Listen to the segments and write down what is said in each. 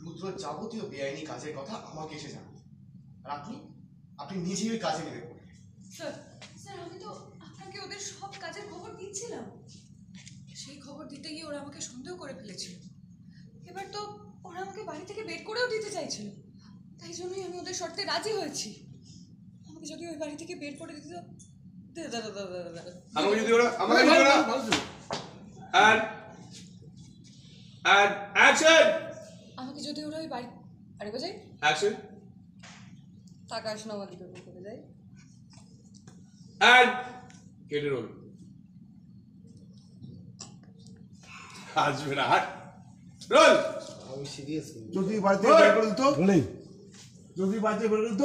রুদ্র যাবতীয় বেআইনি কাজের কথা আমাকে এসে জানান, আর আপনি নিজেই ওই কাজে নেমে পড়লেন। স্যার স্যার আমি তো আপনাকে ওদের সব কাজের খবর দিচ্ছিলাম। সেই খবর দিতে গিয়ে ওরা আমাকে সন্দেহ করে ফেলেছিল। এবার তো ওরা আমাকে বাড়ি থেকে বের করেও দিতে চাইছিল, তাই জন্যই আমি ওদের শর্তে রাজি হয়েছি। আমাকে যদি ওই বাড়ি থেকে বের করে দিত, আমাকে যদি ওরা and action আমাকে যদি ওরা ওই বাড়ি আরে বোঝাই action টাকা আসলে আমার দিকে করে যায়। and get it roll আসবে না হাট রোল আমি সিরিয়াস। যদি বাড়িতে বের করে দিত, যদি বাড়িতে বের করে দিত,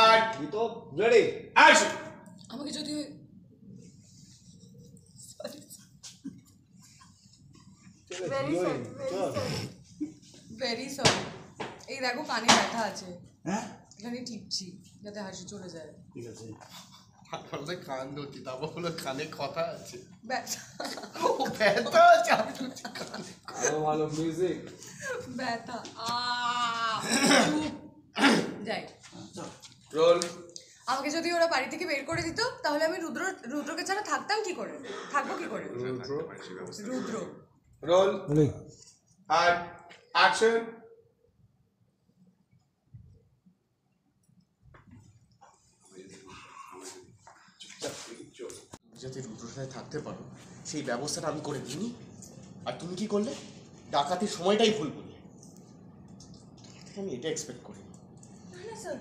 and দিত রেডি আমাকে action যদি ভেরি সরি, এই দেখো কানে ব্যথা আছে, হ্যাঁ এখানে টিপছি যাতে হাসি চলে যায়। ঠিক আছে। আমাদের কান ধরছি, তারপর হলো কানে কথা আছে, ব্যথা ও ব্যথা আছে, আমি ধরছি কানে। আরো ভালো মিউজিক ব্যথা যাই। রোল আমাকে যদি ওরা বাড়ি থেকে বের করে দিত, তাহলে আমি রুদ্রকে ছাড়া থাকতাম কি করে, থাকবো কি করে? রুদ্র রোল বলি and action যাতে রুদ্রের সাথে থাকতে পারো সেই ব্যবস্থাটা আমি করে দিইনি, আর তুমি কি করলে? ডাকাতির সময়টাই ভুল করলে। আমি এটা এক্সপেক্ট করি। না না স্যার,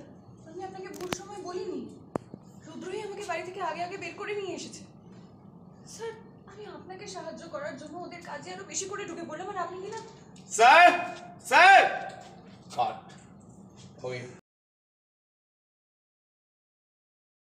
আমি আপনাকে ভুল সময় বলিনি। রুদ্রই আমাকে বাড়ি থেকে আগে আগে বের করে নিয়ে এসেছে। স্যার আমি আপনাকে সাহায্য করার জন্য ওদের কাজে আরো বেশি করে ঢুকে পড়লাম, আর আপনি কি না sir কাট ওই